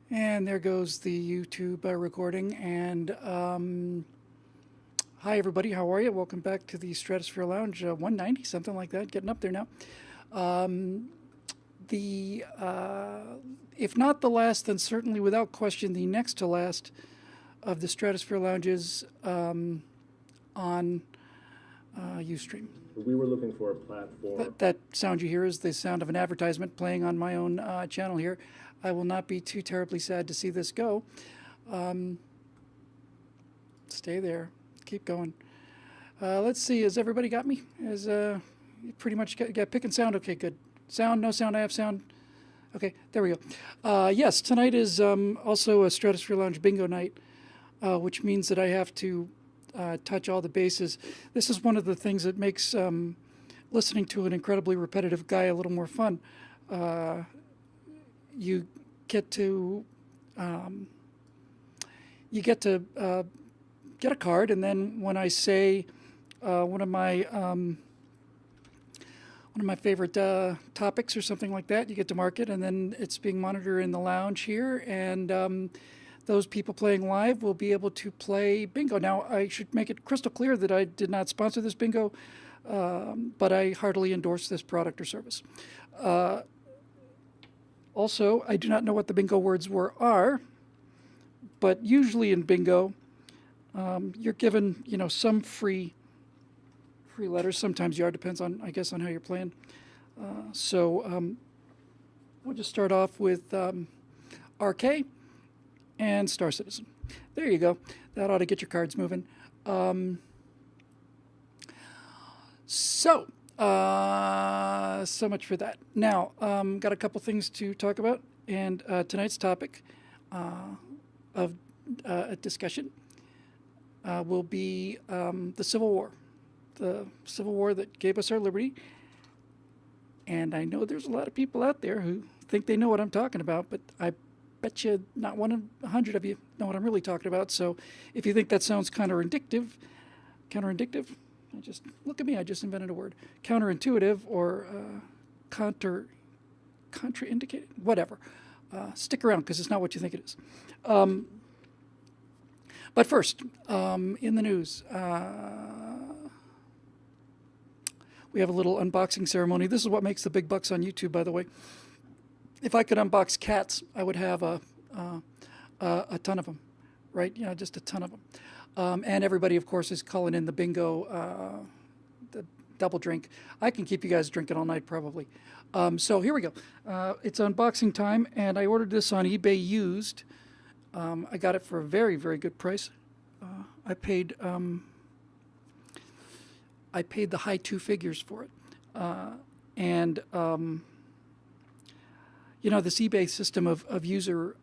And there goes the YouTube recording. And hi, everybody. How are you? Welcome back to the Stratosphere Lounge 190, something like that. Getting up there now. Um, the if not the last, then certainly without question the next to last of the Stratosphere Lounges on Ustream. We were looking for a platform. That sound you hear is the sound of an advertisement playing on my own channel here. I will not be too terribly sad to see this go. Stay there. Keep going. Let's see. Has everybody got me? You pretty much got pick and sound? Okay, good. Sound, no sound, I have sound. Okay, there we go. Yes, tonight is also a Stratosphere Lounge bingo night, which means that I have to touch all the bases. This is one of the things that makes listening to an incredibly repetitive guy a little more fun. You get to get a card, and then when I say one of my favorite topics or something like that, you get to mark it, and then it's being monitored in the lounge here, and those people playing live will be able to play bingo. Now, I should make it crystal clear that I did not sponsor this bingo, but I heartily endorse this product or service. Also, I do not know what the bingo words are, but usually in bingo, you're given, some free letters. Sometimes you are, depends on, I guess, on how you're playing. So we'll just start off with RK and Star Citizen. There you go. That ought to get your cards moving. So much for that. Now, got a couple things to talk about, and tonight's topic of a discussion will be the Civil War. The Civil War that gave us our liberty. And I know there's a lot of people out there who think they know what I'm talking about, but I bet you not one in 100 of you know what I'm really talking about. So if you think that sounds counterintuitive, just look at me, I just invented a word. Counterintuitive or contraindicated, whatever. Stick around because it's not what you think it is. But first, in the news, we have a little unboxing ceremony. This is what makes the big bucks on YouTube, by the way. If I could unbox cats, I would have a ton of them, right? Just a ton of them. And everybody, of course, is calling in the bingo, the double drink. I can keep you guys drinking all night, probably. So here we go. It's unboxing time, and I ordered this on eBay used. I got it for a very, very good price. I paid the high two figures for it. This eBay system of user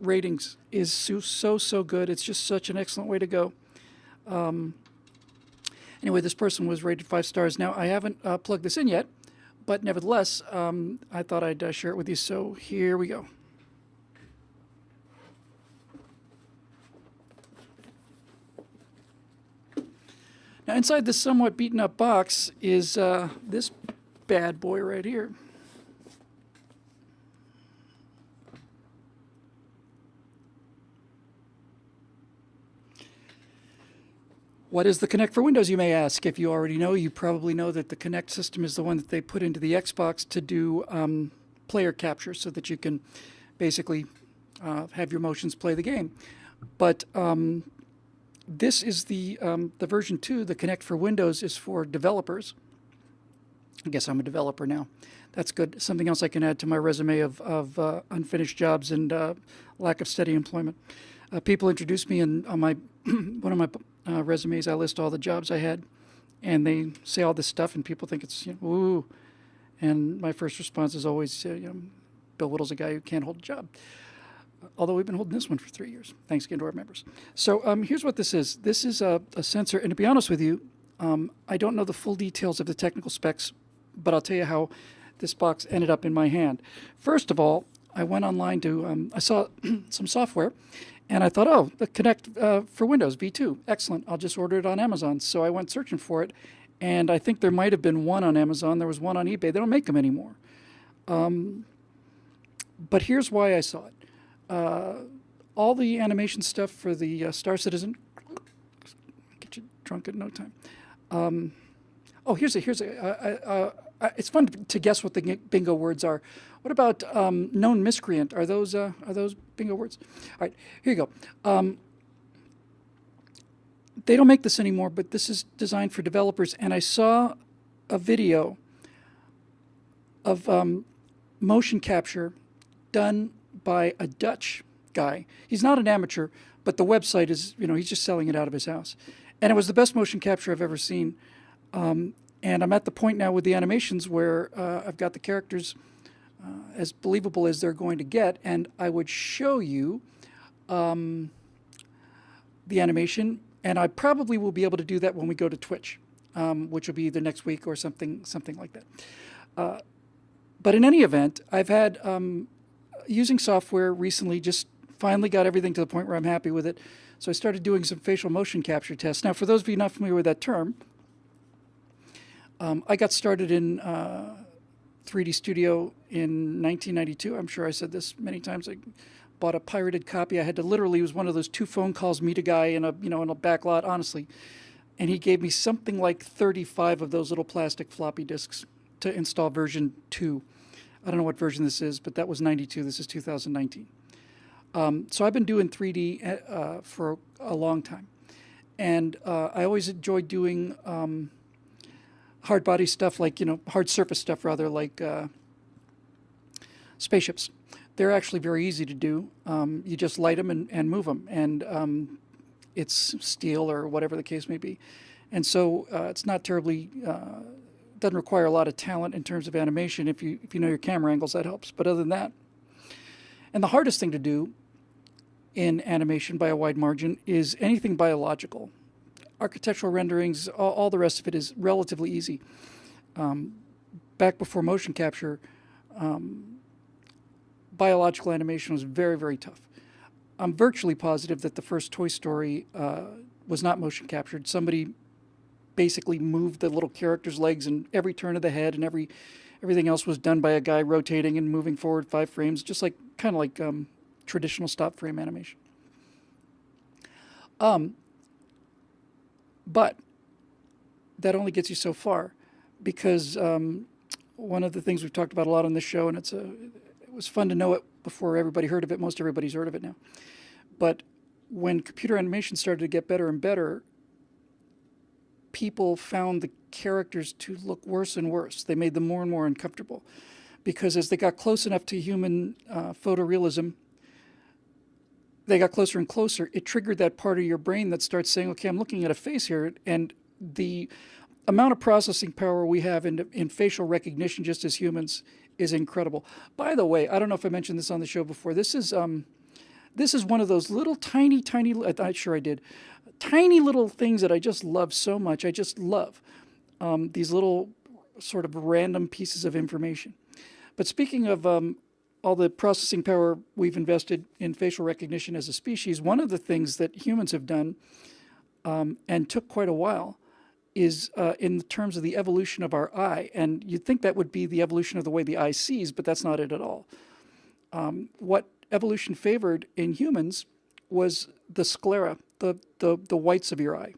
ratings is so good. It's just such an excellent way to go. Anyway, this person was rated 5 stars. Now, I haven't plugged this in yet, but nevertheless, I thought I'd share it with you. So here we go. Now, inside this somewhat beaten up box is this bad boy right here. What is the Kinect for Windows, you may ask? If you already know, you probably know that the Kinect system is the one that they put into the Xbox to do player capture so that you can basically have your motions play the game. But this is the version 2. The Kinect for Windows is for developers. I guess I'm a developer now. That's good. Something else I can add to my resume of unfinished jobs and lack of steady employment. People introduce me, and on my one of my resumes, I list all the jobs I had, and they say all this stuff, and people think it's ooh. And my first response is always, Bill Whittle's a guy who can't hold a job. Although we've been holding this one for 3 years, thanks again to our members. So here's what this is. This is a sensor, and to be honest with you, I don't know the full details of the technical specs, but I'll tell you how this box ended up in my hand. First of all, I went online to, I saw some software, and I thought, oh, the Kinect for Windows V2, excellent. I'll just order it on Amazon. So I went searching for it, and I think there might have been one on Amazon. There was one on eBay. They don't make them anymore. But here's why I saw it. all the animation stuff for the Star Citizen. Get you drunk in no time. Oh, here's a. It's fun to guess what the bingo words are. What about known miscreant? Are those bingo words? All right, here you go. They don't make this anymore, but this is designed for developers. And I saw a video of motion capture done by a Dutch guy. He's not an amateur, but the website is, he's just selling it out of his house. And it was the best motion capture I've ever seen. And I'm at the point now with the animations where I've got the characters as believable as they're going to get. And I would show you the animation. And I probably will be able to do that when we go to Twitch, which will be either next week or something like that. But in any event, I've had, using software recently, just finally got everything to the point where I'm happy with it. So I started doing some facial motion capture tests. Now, for those of you not familiar with that term, I got started in 3D Studio in 1992. I'm sure I said this many times. I bought a pirated copy. I had to literally, it was one of those 2 phone calls, meet a guy in a back lot, honestly. And he gave me something like 35 of those little plastic floppy disks to install version 2. I don't know what version this is, but that was 92. This is 2019. So I've been doing 3D for a long time. And I always enjoyed doing hard body stuff, like, hard surface stuff, rather, like spaceships. They're actually very easy to do. You just light them and move them. And it's steel or whatever the case may be. And so it's not terribly, doesn't require a lot of talent in terms of animation. If you know your camera angles, that helps. But other than that, and the hardest thing to do in animation by a wide margin is anything biological. Architectural renderings, all the rest of it is relatively easy. Back before motion capture, biological animation was very, very tough. I'm virtually positive that the first Toy Story was not motion captured. Somebody basically moved the little character's legs and every turn of the head, and everything else was done by a guy rotating and moving forward 5 frames, just like kind of like traditional stop frame animation. But that only gets you so far, because one of the things we've talked about a lot on this show, and it was fun to know it before everybody heard of it. Most everybody's heard of it now. But when computer animation started to get better and better, people found the characters to look worse and worse. They made them more and more uncomfortable, because as they got close enough to human photorealism, they got closer and closer. It triggered that part of your brain that starts saying, okay, I'm looking at a face here, and the amount of processing power we have in facial recognition just as humans is incredible. By the way, I don't know if I mentioned this on the show before. This is one of those little tiny, I'm sure I did, tiny little things that I just love so much. I just love these little sort of random pieces of information. But speaking of all the processing power we've invested in facial recognition as a species, one of the things that humans have done, and took quite a while, is in terms of the evolution of our eye. And you'd think that would be the evolution of the way the eye sees, but that's not it at all. What evolution favored in humans was the sclera, the whites of your eye.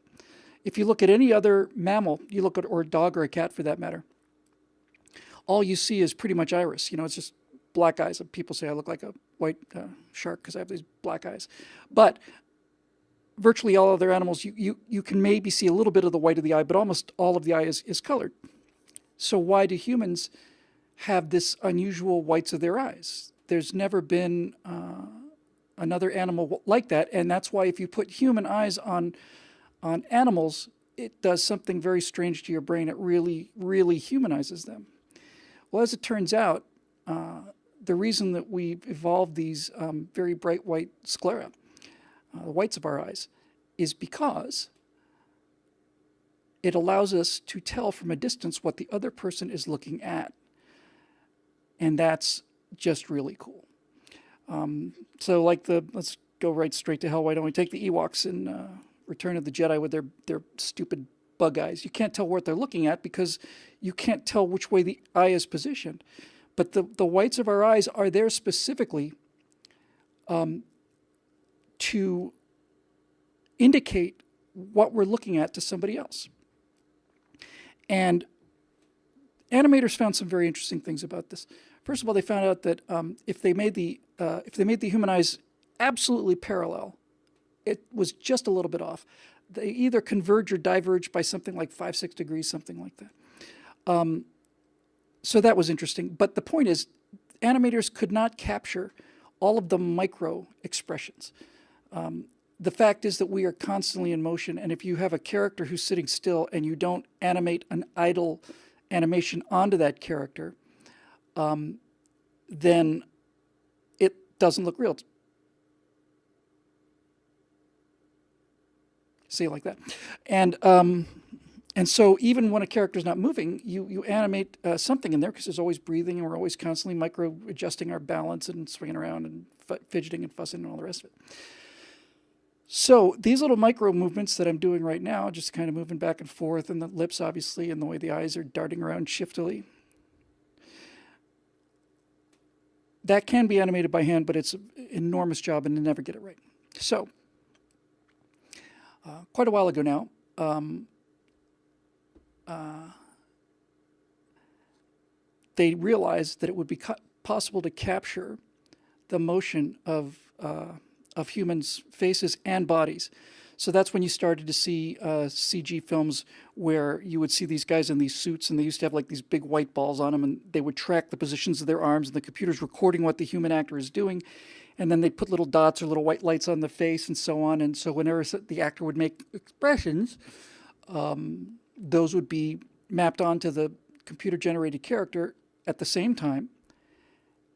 If you look at any other mammal, or a dog or a cat for that matter, all you see is pretty much iris. It's just black eyes. People say I look like a white shark because I have these black eyes. But virtually all other animals, you can maybe see a little bit of the white of the eye, but almost all of the eye is colored. So why do humans have this unusual whites of their eyes? There's never been another animal like that, and that's why if you put human eyes on animals, it does something very strange to your brain. It really, really humanizes them. Well, as it turns out, the reason that we've evolved these very bright white sclera, the whites of our eyes, is because it allows us to tell from a distance what the other person is looking at. And that's just really cool. So like let's go right straight to hell. Why don't we take the Ewoks in Return of the Jedi with their stupid bug eyes? You can't tell what they're looking at because you can't tell which way the eye is positioned. But the whites of our eyes are there specifically to indicate what we're looking at to somebody else. And animators found some very interesting things about this. First of all, they found out that if they made the human eyes absolutely parallel, it was just a little bit off. They either converge or diverge by something like 5-6 degrees, something like that. So that was interesting. But the point is, animators could not capture all of the micro expressions. The fact is that we are constantly in motion, and if you have a character who's sitting still and you don't animate an idle animation onto that character, then it doesn't look real. See it like that. And so even when a character is not moving, you animate something in there because there's always breathing, and we're always constantly micro adjusting our balance and swinging around and fidgeting and fussing and all the rest of it. So these little micro movements that I'm doing right now, just kind of moving back and forth, and the lips obviously, and the way the eyes are darting around shiftily, that can be animated by hand, but it's an enormous job and you never get it right. So quite a while ago now, they realized that it would be possible to capture the motion of humans' faces and bodies. So that's when you started to see CG films where you would see these guys in these suits, and they used to have like these big white balls on them, and they would track the positions of their arms, and the computer's recording what the human actor is doing, and then they'd put little dots or little white lights on the face and so on. And so whenever the actor would make expressions, those would be mapped onto the computer-generated character at the same time,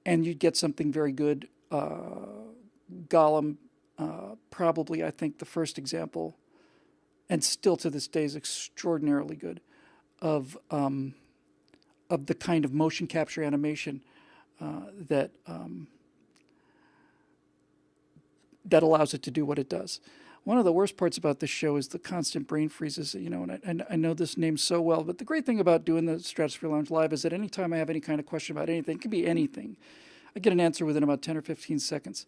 and you'd get something very good. Gollum, probably, I think, the first example, and still to this day is extraordinarily good, of the kind of motion capture animation that allows it to do what it does. One of the worst parts about this show is the constant brain freezes, and I know this name so well, but the great thing about doing the Stratosphere Lounge Live is that anytime I have any kind of question about anything, it can be anything, I get an answer within about 10 or 15 seconds.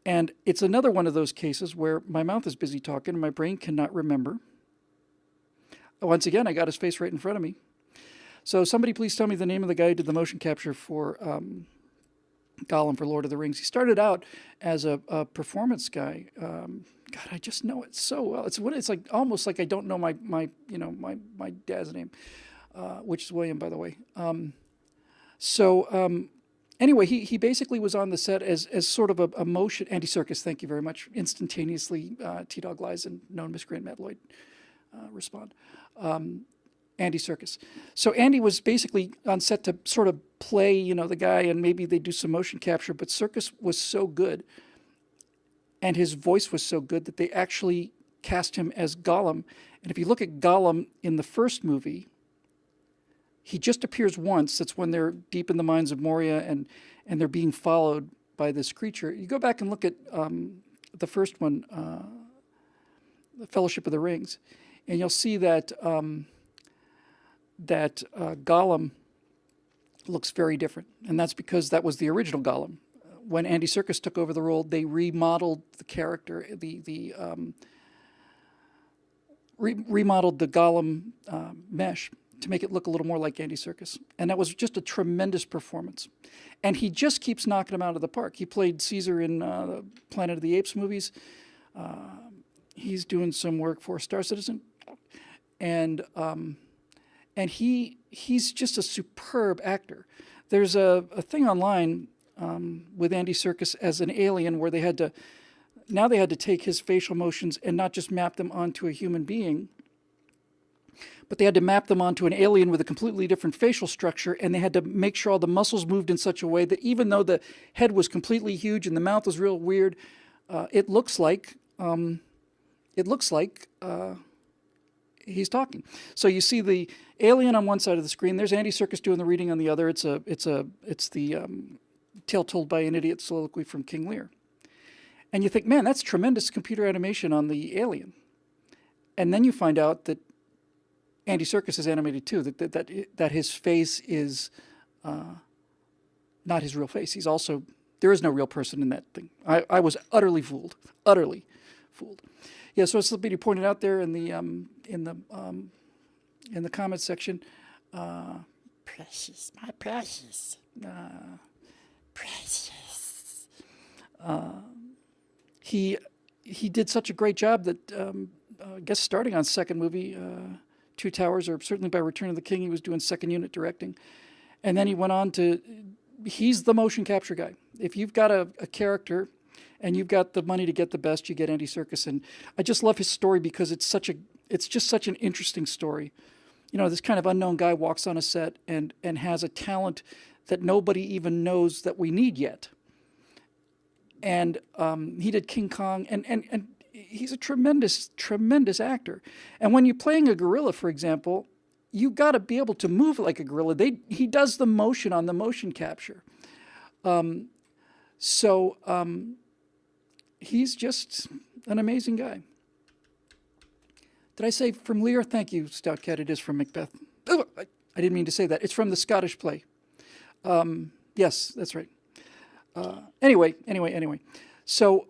And it's another one of those cases where my mouth is busy talking and my brain cannot remember. Once again, I got his face right in front of me. So somebody please tell me the name of the guy who did the motion capture for Gollum for Lord of the Rings. He started out as a performance guy. God, I just know it so well. It's like almost like I don't know my dad's name, which is William, by the way. Anyway, he basically was on the set as sort of a motion. Andy Serkis, thank you very much. Instantaneously, T-Dog lies and known miscreant Matt Lloyd respond. Andy Serkis. So Andy was basically on set to sort of play, the guy, and maybe they do some motion capture. But Serkis was so good, and his voice was so good that they actually cast him as Gollum. And if you look at Gollum in the first movie, he just appears once. That's when they're deep in the mines of Moria and they're being followed by this creature. You go back and look at the first one, the Fellowship of the Rings, and you'll see that Gollum looks very different. And that's because that was the original Gollum. When Andy Serkis took over the role, they remodeled the character, remodeled the Gollum mesh to make it look a little more like Andy Serkis. And that was just a tremendous performance. And he just keeps knocking him out of the park. He played Caesar in the Planet of the Apes movies. He's doing some work for Star Citizen. And he's just a superb actor. There's a thing online with Andy Serkis as an alien where they had to take his facial motions and not just map them onto a human being, but they had to map them onto an alien with a completely different facial structure, and they had to make sure all the muscles moved in such a way that even though the head was completely huge and the mouth was real weird, it looks like he's talking. So you see the alien on one side of the screen. There's Andy Serkis doing the reading on the other. It's the Tale Told by an Idiot soliloquy from King Lear. And you think, man, that's tremendous computer animation on the alien. And then you find out that Andy Serkis is animated too, that his face is not his real face. He's also There is no real person in that thing. I was utterly fooled. Utterly fooled. Yeah, so somebody pointed out there in the comments section, precious, my precious, precious. He did such a great job that I guess starting on second movie, Two Towers, or certainly by Return of the King, he was doing second unit directing, and then he went on to. He's the motion capture guy. If you've got a character and you've got the money to get the best, you get Andy Serkis. And I just love his story because it's just such an interesting story. You know, this kind of unknown guy walks on a set and has a talent that nobody even knows that we need yet. And he did King Kong, and he's a tremendous, tremendous actor. And when you're playing a gorilla, for example, you got to be able to move like a gorilla. He does the motion on the motion capture. He's just an amazing guy. Did I say from Lear? Thank you, Stout Cat. It is from Macbeth. Oh, I didn't mean to say that. It's from the Scottish play. Yes, that's right. Anyway. So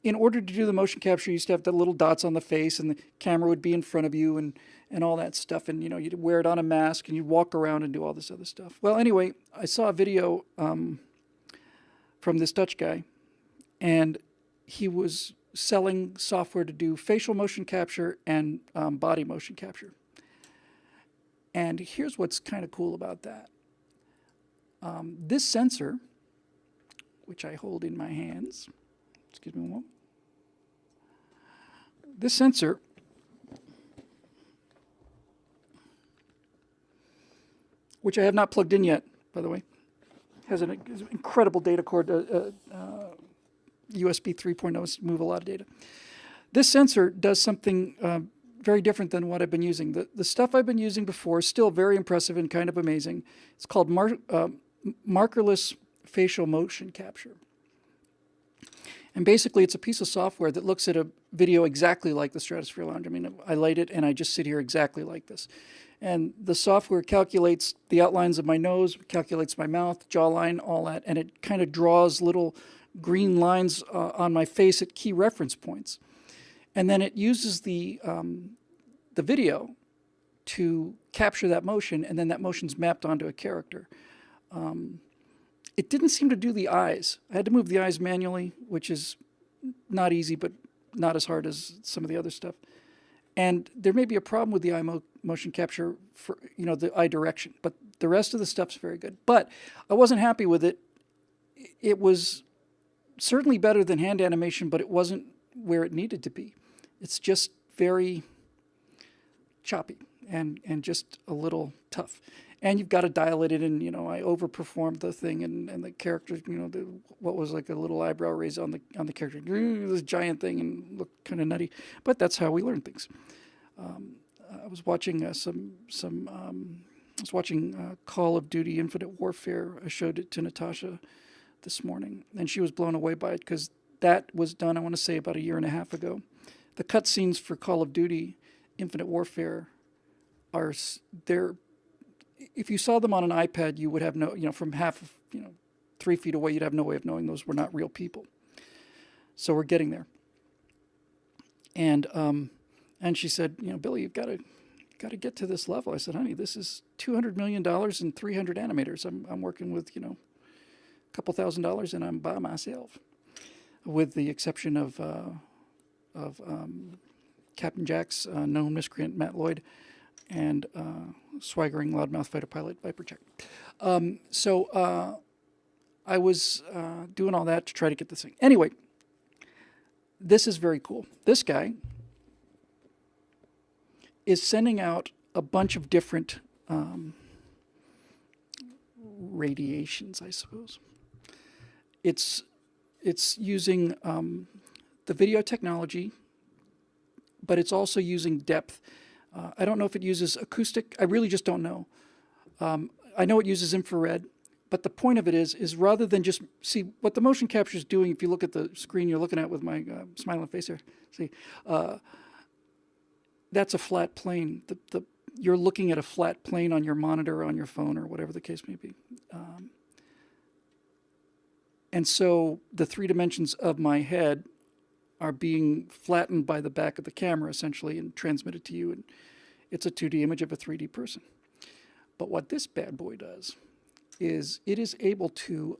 in order to do the motion capture, you used to have the little dots on the face, and the camera would be in front of you, and all that stuff. And, you know, you'd wear it on a mask, and you'd walk around and do all this other stuff. Well, anyway, I saw a video from this Dutch guy, and he was selling software to do facial motion capture and body motion capture. And here's what's kind of cool about that. This sensor, which I hold in my hands, excuse me one moment. This sensor which I have not plugged in yet, by the way, has an incredible data cord, USB 3.0, move a lot of data. This sensor does something very different than what I've been using. The stuff I've been using before is still very impressive and kind of amazing. It's called markerless facial motion capture. And basically, it's a piece of software that looks at a video exactly like the Stratosphere Lounge. I mean, I light it, and I just sit here exactly like this. And the software calculates the outlines of my nose, calculates my mouth, jawline, all that, and it kind of draws little green lines on my face at key reference points. And then it uses the video to capture that motion, and then that motion's mapped onto a character. It didn't seem to do the eyes. I had to move the eyes manually, which is not easy, but not as hard as some of the other stuff. And there may be a problem with the eye motion capture for, the eye direction, but the rest of the stuff's very good. But I wasn't happy with it. It was certainly better than hand animation, but it wasn't where it needed to be. It's just very choppy and just a little tough. And you've got to dial it in, and, I overperformed the thing, and the character, what was like a little eyebrow raise on the character, this giant thing, and looked kind of nutty. But that's how we learn things. I was watching Call of Duty Infinite Warfare. I showed it to Natasha this morning, and she was blown away by it because that was done, I want to say, about a year and a half ago. The cutscenes for Call of Duty Infinite Warfare they're, if you saw them on an iPad, you would have from 3 feet away, you'd have no way of knowing those were not real people. So we're getting there. And she said, Billy, you've got to get to this level. I said, honey, this is $200 million and 300 animators. I'm working with, a couple $1,000, and I'm by myself, with the exception of Captain Jack's known miscreant, Matt Lloyd, and swaggering loudmouth fighter pilot Viper Check. So I was doing all that to try to get this thing. Anyway, this is very cool. This guy is sending out a bunch of different radiations, I suppose. It's using the video technology, but it's also using depth. I don't know if it uses acoustic. I really just don't know. I know it uses infrared, but the point of it is rather than just see what the motion capture is doing. If you look at the screen you're looking at with my smiling face here, see, that's a flat plane. You're looking at a flat plane on your monitor, or on your phone, or whatever the case may be. And so the 3 dimensions of my head are being flattened by the back of the camera, essentially, and transmitted to you. And it's a 2D image of a 3D person. But what this bad boy does is it is able to,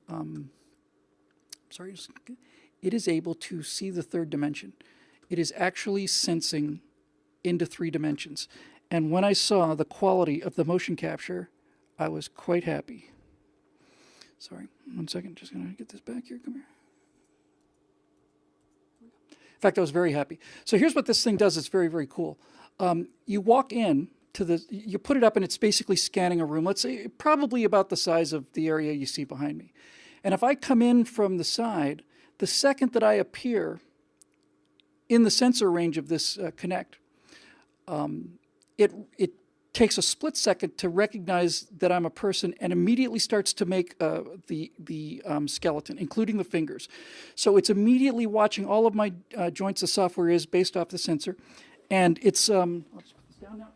it is able to see the 3rd dimension. It is actually sensing into 3 dimensions. And when I saw the quality of the motion capture, I was quite happy. Sorry, 1 second, just gonna get this back here, come here. In fact, I was very happy. So here's what this thing does, it's very, very cool. You walk in to you put it up and it's basically scanning a room, let's say probably about the size of the area you see behind me. And if I come in from the side, the second that I appear in the sensor range of this Kinect, it takes a split second to recognize that I'm a person and immediately starts to make the skeleton, including the fingers. So it's immediately watching all of my joints. The software is based off the sensor, and it's I'll just put this down now.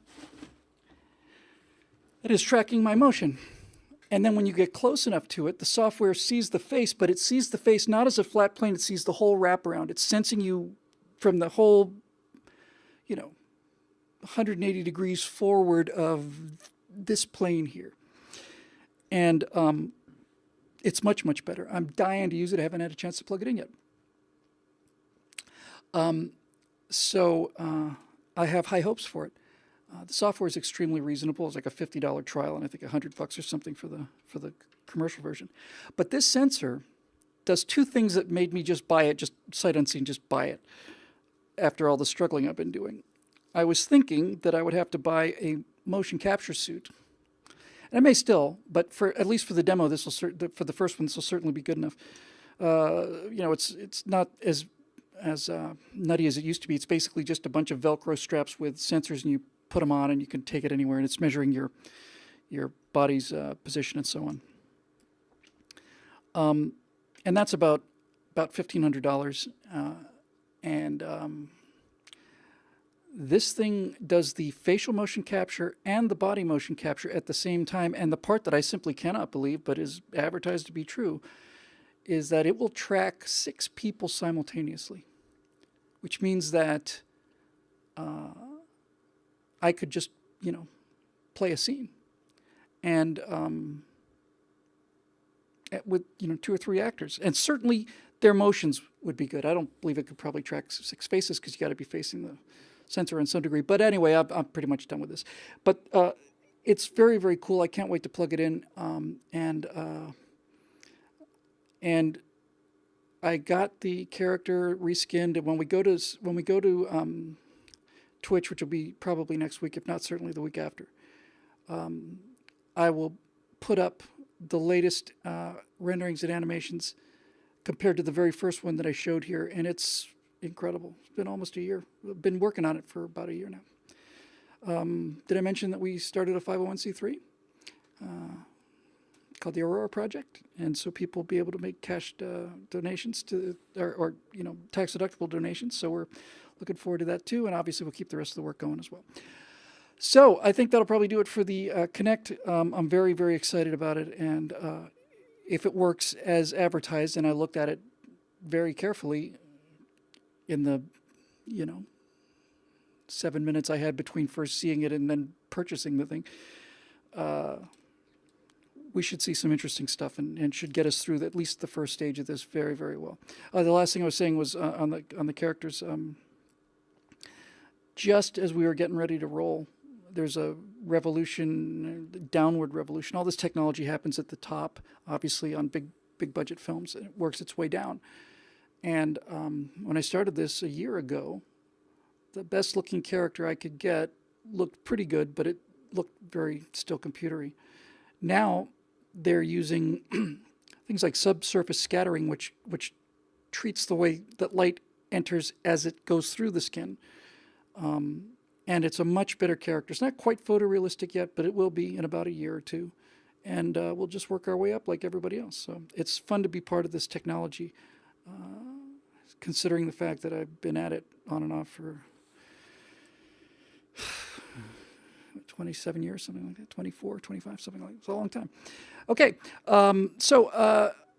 It is tracking my motion. And then when you get close enough to it, the software sees the face, but it sees the face not as a flat plane, it sees the whole wraparound. It's sensing you from the whole, 180 degrees forward of this plane here. And it's much, much better. I'm dying to use it. I haven't had a chance to plug it in yet. So I have high hopes for it. The software is extremely reasonable. It's like a $50 trial, and I think $100 or something for the commercial version. But this sensor does 2 things that made me just buy it, just sight unseen, just buy it. After all the struggling I've been doing, I was thinking that I would have to buy a motion capture suit, and I may still, but for at least for the demo, this will for the first one, this will certainly be good enough. It's not as nutty as it used to be. It's basically just a bunch of Velcro straps with sensors, and you put them on, and you can take it anywhere, and it's measuring your body's position and so on. And that's about $1,500, and this thing does the facial motion capture and the body motion capture at the same time. And the part that I simply cannot believe, but is advertised to be true, is that it will track 6 people simultaneously, which means that I could just, play a scene. And with 2 or 3 actors. And certainly their motions would be good. I don't believe it could probably track 6 faces because you got to be facing the sensor in some degree. But anyway, I'm pretty much done with this. But it's very, very cool. I can't wait to plug it in. And I got the character reskinned. And when we go to Twitch, which will be probably next week, if not certainly the week after, I will put up the latest renderings and animations compared to the very first one that I showed here, and it's incredible. It's been almost a year. I've been working on it for about a year now. Did I mention that we started a 501c3 called the Aurora Project? And so people will be able to make cash donations or tax-deductible donations. So we're looking forward to that too, and obviously we'll keep the rest of the work going as well. So I think that'll probably do it for the Kinect. I'm very, very excited about it, and if it works as advertised, and I looked at it very carefully in the 7 minutes I had between first seeing it and then purchasing the thing, we should see some interesting stuff and should get us through at least the first stage of this very, very well. The last thing I was saying was on the characters. Just as we were getting ready to roll, there's a revolution, downward revolution. All this technology happens at the top, obviously on big budget films, and it works its way down. And when I started this a year ago, the best looking character I could get looked pretty good, but it looked very still computery. Now they're using things like subsurface scattering, which treats the way that light enters as it goes through the skin. And it's a much better character. It's not quite photorealistic yet, but it will be in about a year or 2. And we'll just work our way up like everybody else. So it's fun to be part of this technology, considering the fact that I've been at it on and off for 27 years, something like that, 24, 25, something like that. It's a long time. Okay, so